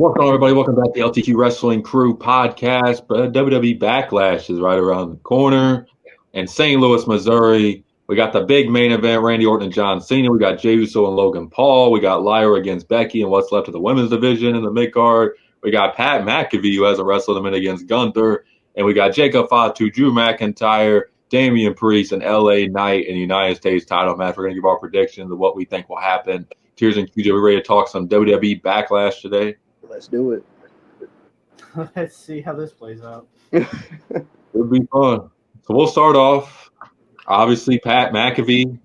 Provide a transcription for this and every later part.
Welcome, everybody. Welcome back to the LTQ Wrestling Crew podcast. WWE BACKLASH is right around the corner. In St. Louis, Missouri, we got the big main event, Randy Orton and John Cena. We got Jey Uso and Logan Paul. We got Lyra against Becky and what's left of the women's division in the mid-card. We got Pat McAfee, who hasn't wrestled a minute, against Gunther. And we got Jacob Fatu, Drew McIntyre, Damian Priest, and LA Knight in the United States title match. We're going to give our predictions of what we think will happen. Tears and QJ, we're ready to talk some WWE BACKLASH today. Let's do it. Let's see how this plays out. It'll be fun. So we'll start off. Obviously, Pat McAfee.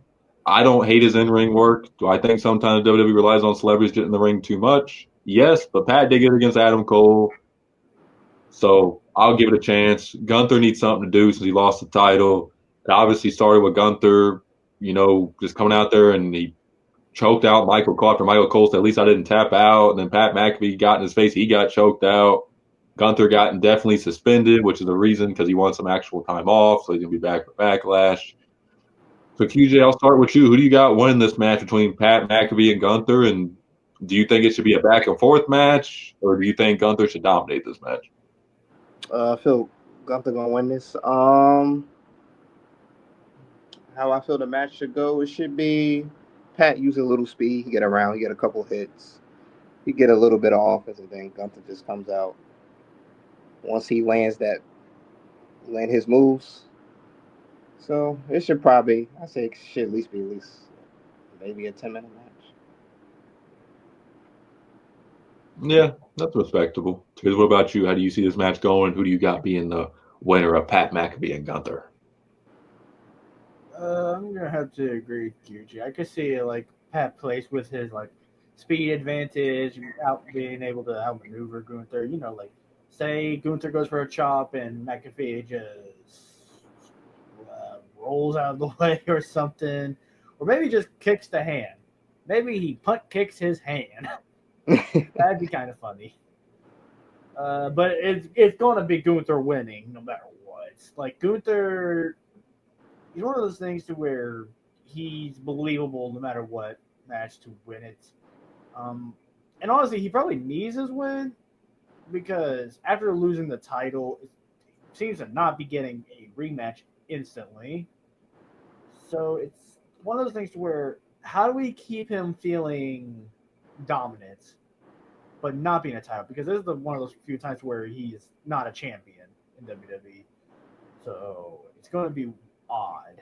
I don't hate his in-ring work. Do I think sometimes WWE relies on celebrities getting in the ring too much? Yes, but Pat did get it against Adam Cole. So I'll give it a chance. Gunther needs something to do since he lost the title. It obviously started with Gunther, just coming out there and he choked out Michael Cole after Michael Cole said, at least I didn't tap out. And then Pat McAfee got in his face. He got choked out. Gunther got indefinitely suspended, which is the reason because he wants some actual time off. So he's going to be back for Backlash. So, QJ, I'll start with you. Who do you got winning this match between Pat McAfee and Gunther? And do you think it should be a back-and-forth match, or do you think Gunther should dominate this match? I feel Gunther going to win this. How I feel the match should go, it should be Pat use a little speed. He get around. He get a couple hits. He get a little bit of offense, and then Gunther just comes out. Once he land his moves. So it should probably, I say it should at least be maybe a 10-minute match. Yeah, that's respectable. Because what about you? How do you see this match going? Who do you got being the winner of Pat McAfee and Gunther? I'm gonna have to agree with QJ. I could see Pat plays with his speed advantage, out being able to outmaneuver Gunther. Say Gunther goes for a chop and McAfee just rolls out of the way or something, or maybe just kicks the hand. Maybe he punt kicks his hand. That'd be kind of funny. But it's going to be Gunther winning no matter what. Gunther, he's one of those things to where he's believable no matter what match to win it. And honestly, he probably needs his win because after losing the title, it seems to not be getting a rematch instantly. So it's one of those things to where how do we keep him feeling dominant but not being a title? Because this is one of those few times where he's not a champion in WWE. So it's going to be odd.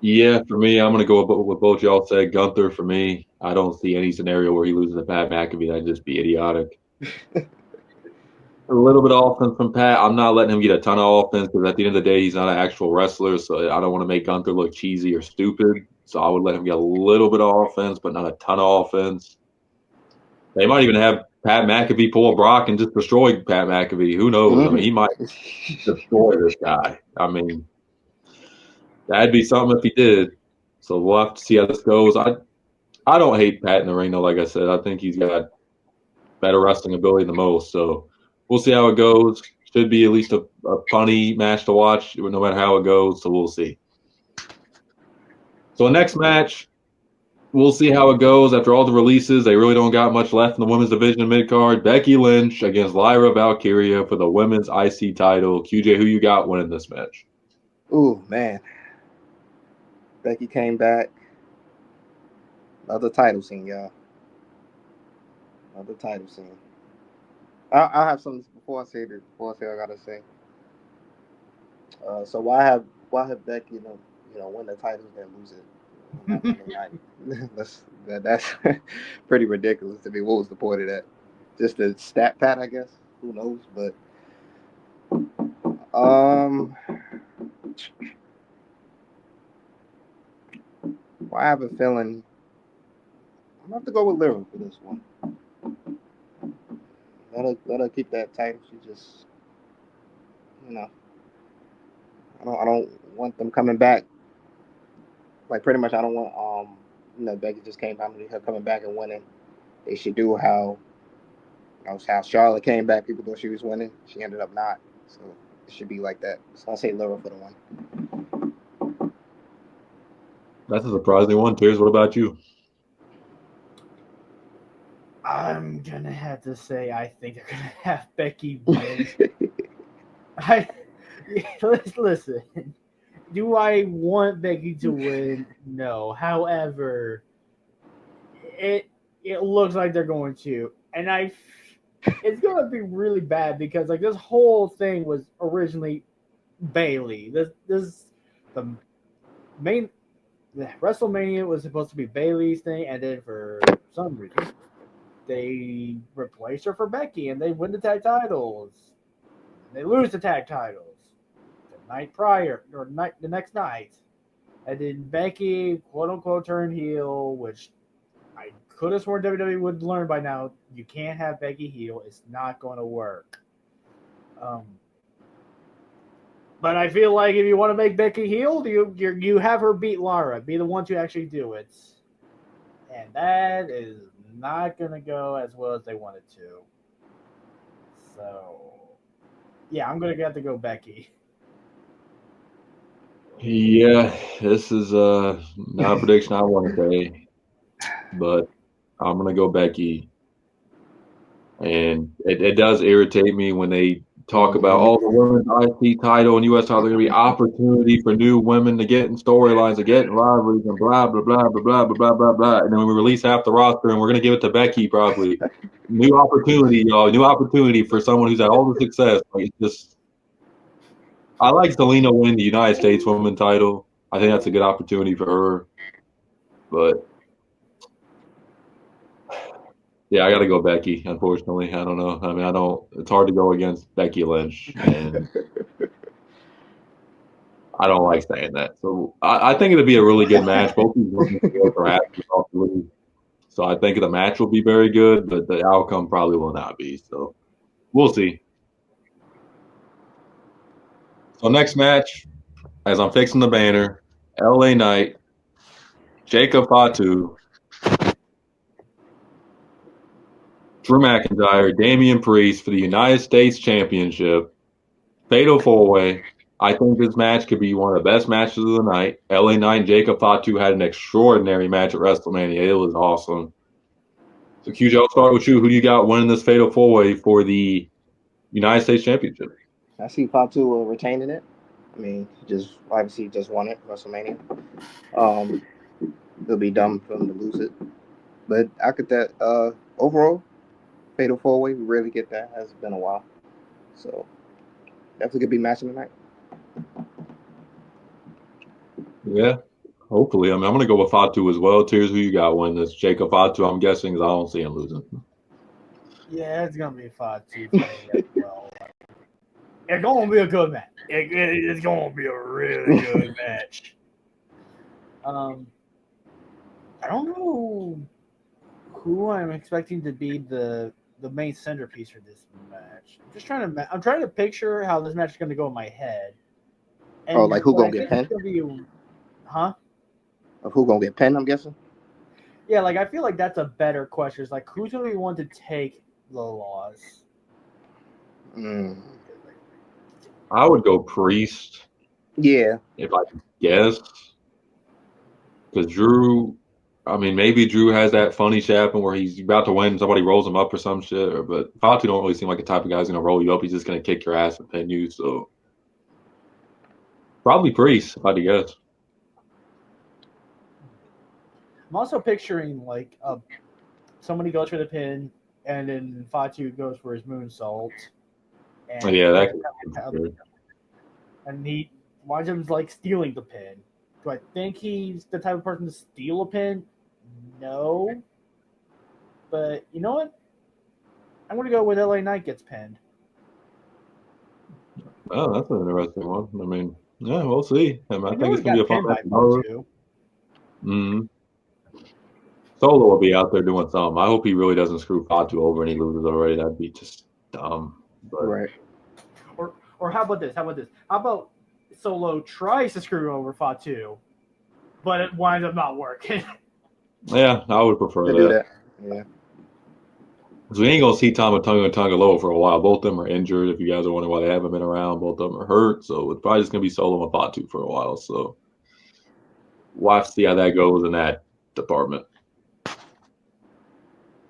Yeah, for me, I'm going to go with what both y'all said. Gunther, for me, I don't see any scenario where he loses to Pat McAfee. That'd just be idiotic. A little bit of offense from Pat. I'm not letting him get a ton of offense because at the end of the day, he's not an actual wrestler. So I don't want to make Gunther look cheesy or stupid. So I would let him get a little bit of offense, but not a ton of offense. They might even have Pat McAfee pull a Brock and just destroy Pat McAfee. Who knows? Mm-hmm. I mean, he might destroy this guy. I mean, that'd be something if he did. So we'll have to see how this goes. I don't hate Pat in the ring, though. Like I said, I think he's got better wrestling ability than most. So we'll see how it goes. Should be at least a funny match to watch, no matter how it goes. So we'll see. So the next match, we'll see how it goes. After all the releases, they really don't got much left in the women's division mid-card. Becky Lynch against Lyra Valkyria for the women's IC title. QJ, who you got winning this match? Ooh, man. Becky came back. Another title scene, y'all. Another title scene. I'll have something before I say what I gotta say. So why have Becky, win the title then lose it? That's pretty ridiculous to me. What was the point of that? Just a stat pad, I guess. Who knows? But I have a feeling I'm gonna have to go with Lyra for this one. Let her keep that title. She just, I don't want them coming back. Pretty much, I don't want Becky just came out with her coming back and winning. They should do how Charlotte came back. People thought she was winning. She ended up not. So it should be like that. So I'll say Lyra for the one. That's a surprising one. Piers, what about you? I'm gonna have to say I think they're gonna have Becky win. Listen. Do I want Becky to win? No. However, it looks like they're going to, and it's going to be really bad because like this whole thing was originally Bailey. The main the WrestleMania was supposed to be Bailey's thing, and then for some reason they replaced her for Becky, and they win the tag titles. They lose the tag titles the night prior or the next night, and then Becky quote unquote turned heel, which I could have sworn WWE would learn by now. You can't have Becky heel; it's not going to work. But I feel like if you want to make Becky heel, you have her beat Lara, be the one to actually do it, and that is not going to go as well as they want it to. So, yeah, I'm going to have to go Becky. Yeah, this is not a prediction I want to say, but I'm going to go Becky. And it does irritate me when they talk about all the women's IC title and U.S. title. There's going to be opportunity for new women to get in storylines, to get in rivalries, and blah, blah, blah, blah, blah, blah, blah, blah, blah. And then we release half the roster, and we're going to give it to Becky probably. New opportunity, y'all. New opportunity for someone who's had all the success. Like, it's just, I like Selena win the United States women title. I think that's a good opportunity for her. But yeah, I got to go Becky, unfortunately. I don't know. I mean, it's hard to go against Becky Lynch, and I don't like saying that. So I think it'll be a really good match. Both these women are asses off the league. So I think the match will be very good, but the outcome probably will not be. So we'll see. So next match, as I'm fixing the banner, LA Knight, Jacob Fatu, Drew McIntyre, Damian Priest for the United States Championship. Fatal 4-way. I think this match could be one of the best matches of the night. LA Knight and Jacob Fatu had an extraordinary match at WrestleMania. It was awesome. So, QJ, I'll start with you. Who do you got winning this Fatal 4-way for the United States Championship? I see Fatu retaining it. I mean, obviously just won it WrestleMania. It'll be dumb for him to lose it. But I could that overall Fatal 4-way. We rarely get that. It's been a while, so definitely could be matching tonight. Yeah, hopefully. I mean, I'm going to go with Fatu as well. Tears, who you got winning this? Jacob Fatu, I'm guessing, because I don't see him losing. Yeah, it's going to be Fatu for me as well. It's going to be a good match. It's going to be a really good match. I don't know who I'm expecting to be the main centerpiece for this match. I'm trying to picture how this match is going to go in my head. And like who gonna get pinned? Huh? Of who gonna get pinned? I'm guessing. Yeah, like I feel like that's a better question. It's like who's gonna be one to take the loss? I would go Priest. Yeah. If I could guess. Because Drew, I mean, maybe Drew has that funny shit happen where he's about to win, somebody rolls him up or some shit. But Fatu don't really seem like the type of guy who's going to roll you up. He's just going to kick your ass and pin you. So probably Priest, if I had to guess. I'm also picturing like somebody goes for the pin, and then Fatu goes for his moonsault. And yeah, that could and he winds up like stealing the pin. Do I think he's the type of person to steal a pin? No. But you know what? I'm going to go with LA Knight gets pinned. Oh, that's an interesting one. I mean, yeah, we'll see. I think it's going to be a fun match. Solo will be out there doing something. I hope he really doesn't screw Fatu over and he loses already. That'd be just dumb. But. Right. Or how about this? How about Solo tries to screw over Fatu, but it winds up not working? Yeah, I would prefer that. Do that. Yeah. So we ain't gonna see Tama Tonga and Tonga Loa for a while. Both of them are injured. If you guys are wondering why they haven't been around, both of them are hurt. So it's probably just gonna be Solo and Fatu for a while. So we'll have to see how that goes in that department.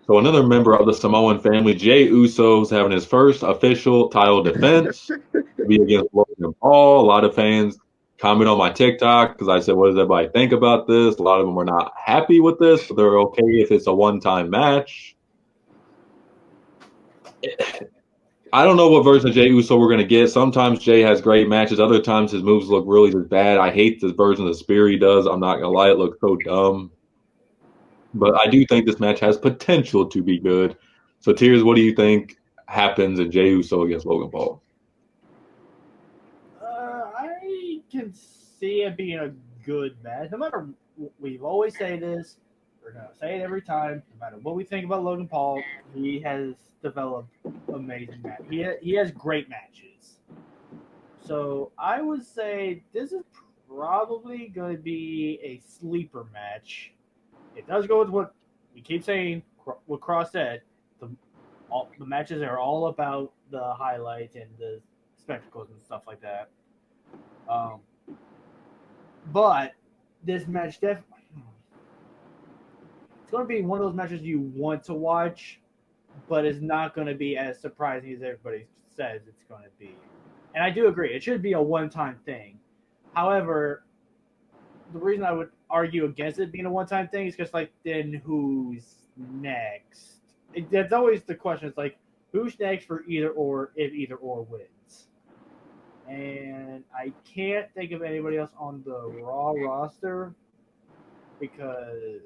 So another member of the Samoan family, Jey Uso's having his first official title defense to be against Logan Paul. A lot of fans comment on my TikTok because I said, what does everybody think about this? A lot of them were not happy with this, but they're okay if it's a one-time match. I don't know what version of Jey Uso we're going to get. Sometimes Jey has great matches. Other times his moves look really just bad. I hate this version of the spear he does. I'm not going to lie. It looks so dumb. But I do think this match has potential to be good. So, Tears, what do you think happens in Jey Uso against Logan Paul? I can see it being a good match. No matter, we've always say this. We're gonna say it every time. No matter what we think about Logan Paul, he has developed amazing match. He has great matches. So I would say this is probably going to be a sleeper match. It does go with what we keep saying. What Cross said. The matches are all about the highlights and the spectacles and stuff like that. But this match definitely, it's going to be one of those matches you want to watch, but it's not going to be as surprising as everybody says it's going to be. And I do agree, it should be a one-time thing. However, the reason I would argue against it being a one-time thing is because, like, then who's next? That's always the question. It's like, who's next for either or if either or wins? And I can't think of anybody else on the Raw roster because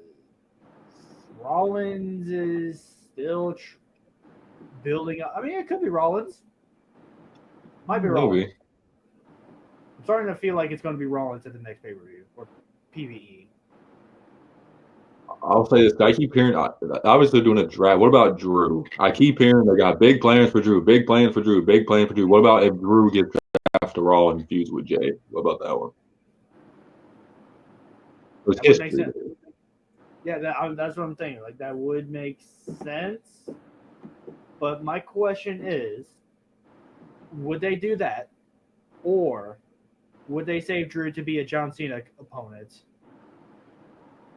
Rollins is still building up. I mean, it could be Rollins. Might be Rollins. I'm starting to feel like it's going to be Rollins at the next pay-per-view or PvE. I'll say this. I keep hearing, obviously doing a draft. What about Drew? I keep hearing they got big plans for Drew, big plans for Drew, big plan for Drew. What about if Drew gets drafted to Raw and feuds with Jey? What about that one? That would make sense. Yeah, that's what I'm thinking. Like, that would make sense. But my question is, would they do that? Or would they save Drew to be a John Cena opponent?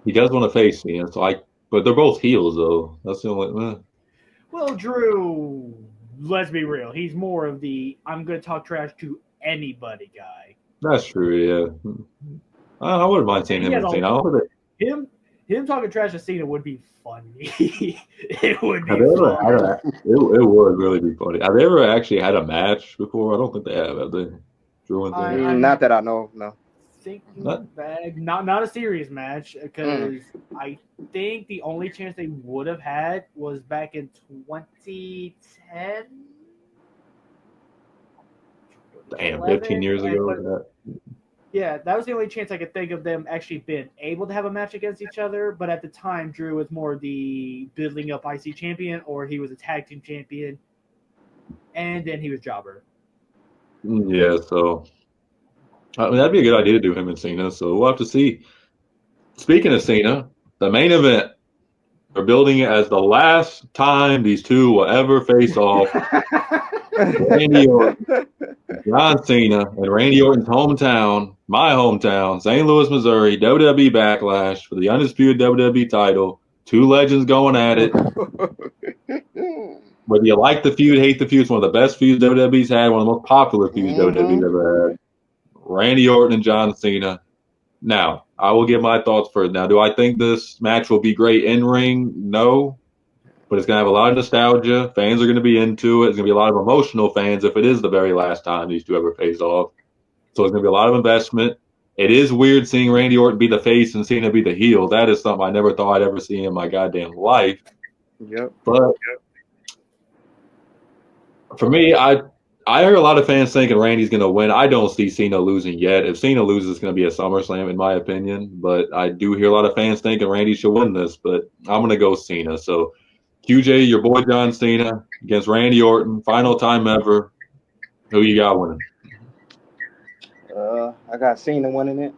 He does want to face Cena, but they're both heels, though. That's the only. Well, Drew, let's be real. He's more of the I'm going to talk trash to anybody guy. That's true, yeah. I wouldn't mind seeing him and Cena. Him talking trash to Cena would be funny. It would be funny. It would really be funny. Have they ever actually had a match before? I don't think they have they? Drew and not that I know, no. Not a serious match because I think the only chance they would have had was back in 2010. Damn, 15 years ago. Yeah, that was the only chance I could think of them actually being able to have a match against each other. But at the time, Drew was more the building up IC champion, or he was a tag team champion, and then he was jobber. Yeah, so I mean, that'd be a good idea to do him and Cena. So we'll have to see. Speaking of Cena, the main event, they're building it as the last time these two will ever face off. Randy Orton, John Cena, in Randy Orton's hometown, my hometown, St. Louis, Missouri, WWE BACKLASH for the undisputed WWE title. Two legends going at it. Whether you like the feud, hate the feud, it's one of the best feuds WWE's had, one of the most popular feuds WWE's ever had. Randy Orton and John Cena. Now, I will give my thoughts first. Now, do I think this match will be great in ring? No. But it's going to have a lot of nostalgia. Fans are going to be into it. There's going to be a lot of emotional fans if it is the very last time these two ever face off. So it's going to be a lot of investment. It is weird seeing Randy Orton be the face and Cena be the heel. That is something I never thought I'd ever see in my goddamn life. Yep. But for me, I hear a lot of fans thinking Randy's going to win. I don't see Cena losing yet. If Cena loses, it's going to be a SummerSlam, in my opinion. But I do hear a lot of fans thinking Randy should win this. But I'm going to go Cena. So QJ, your boy John Cena against Randy Orton, final time ever. Who you got winning? I got Cena winning it.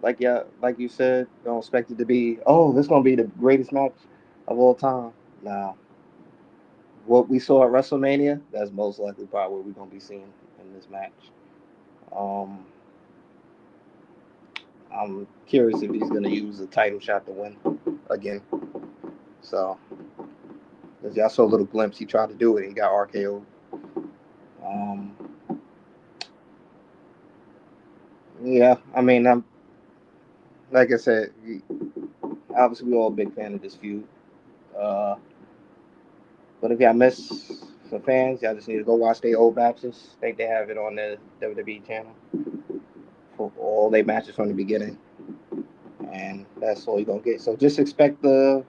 Like you said, don't expect it to be, this is gonna be the greatest match of all time. Nah. What we saw at WrestleMania, that's most likely probably what we're gonna be seeing in this match. I'm curious if he's gonna use a title shot to win again. So, as y'all saw a little glimpse, he tried to do it. He got RKO'd. Yeah, I mean, like I said, obviously we all a big fan of this feud. But if y'all miss some fans, y'all just need to go watch their old matches. I think they have it on the WWE channel for all their matches from the beginning. And that's all you're going to get. So just expect they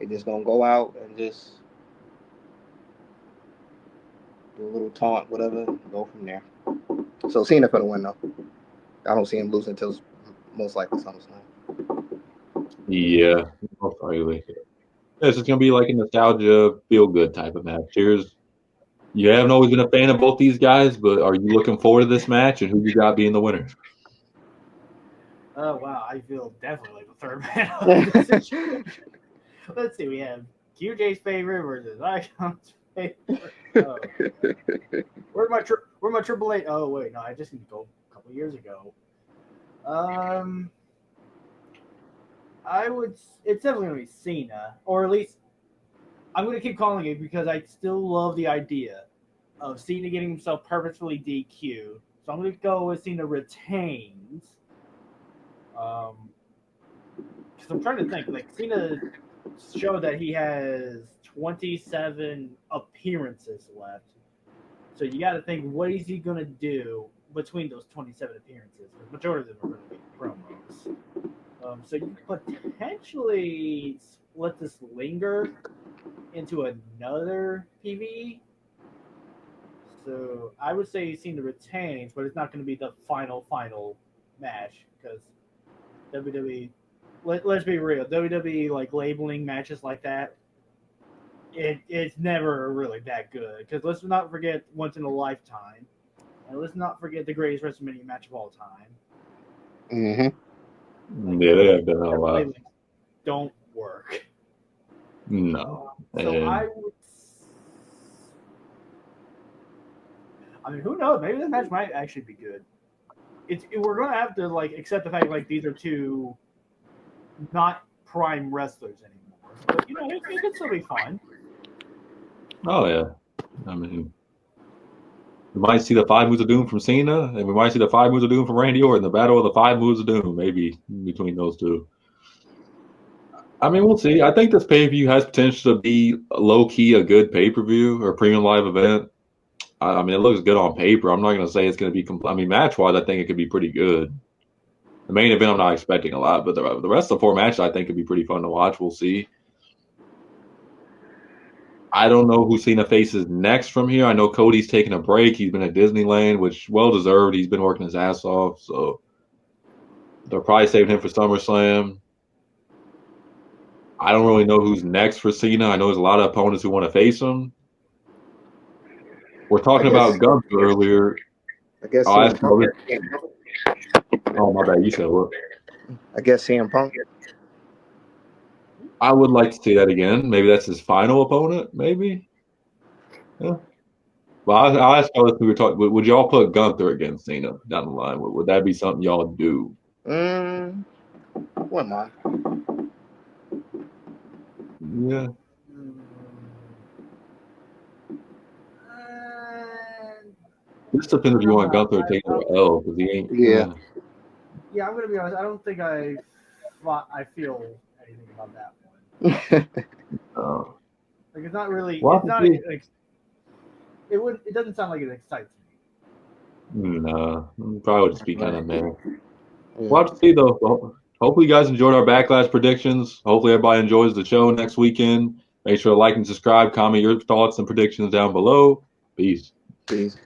just going to go out and just do a little taunt, whatever, and go from there. So Cena for the win, though. I don't see him losing until most likely SummerSlam. Yeah, most likely. This is going to be like a nostalgia, feel-good type of match. You haven't always been a fan of both these guys, but are you looking forward to this match, and who you got being the winner? Oh, wow. I feel definitely like the third man of this situation. Let's see. We have QJ's favorite versus Icon's favorite. Oh, where's my Triple H? Oh, wait. No, I just need to go a couple years ago. It's definitely going to be Cena, or at least I'm going to keep calling it because I still love the idea of Cena getting himself purposefully DQ'd. So I'm going to go with Cena retains. Because I'm trying to think, like Cena showed that he has 27 appearances left. So you got to think, what is he going to do between those 27 appearances? The majority of them are going to be promos. So you could potentially let this linger into another PvE. So I would say Cena retains, but it's not going to be the final match because WWE. Let's be real, WWE like labeling matches like that. It's never really that good because let's not forget once in a lifetime, and let's not forget the greatest WrestleMania match of all time. Mm-hmm. Yeah, they have done a lot. Don't work. No. So I mean, who knows? Maybe this match might actually be good. We're gonna have to like accept the fact like these are two not prime wrestlers anymore. But you know, it could still be fun. Oh yeah. I mean, we might see the 5 moves of doom from Cena, and we might see the 5 moves of doom from Randy Orton. The battle of the 5 moves of doom, maybe between those two. I mean, we'll see. I think this pay-per-view has potential to be low-key a good pay-per-view or premium live event. I mean, it looks good on paper. I'm not going to say it's going to be I mean, match-wise, I think it could be pretty good. The main event, I'm not expecting a lot, but the rest of the 4 matches, I think, could be pretty fun to watch. We'll see. I don't know who Cena faces next from here. I know Cody's taking a break. He's been at Disneyland, which well-deserved. He's been working his ass off, so they're probably saving him for SummerSlam. I don't really know who's next for Cena. I know there's a lot of opponents who want to face him. We're talking about Gunther earlier. I guess Oh, CM Punk. Oh, my bad. You said what? I guess CM Punk. I would like to see that again. Maybe that's his final opponent. Maybe. Yeah. Well, I'll ask y'all if we were talking. Would y'all put Gunther against Cena down the line? Would that be something y'all do? Wouldn't mind. Yeah. This depends if you want Gunther to take the L because he ain't. Yeah. Yeah, I'm gonna be honest. I don't think I feel anything about that one. Like it's not really. Well, it's not. Like, it doesn't sound like it excites me. No, probably would just be kind of meh. We'll have to see though. Hopefully, you guys enjoyed our Backlash predictions. Hopefully, everybody enjoys the show next weekend. Make sure to like and subscribe. Comment your thoughts and predictions down below. Peace. Peace.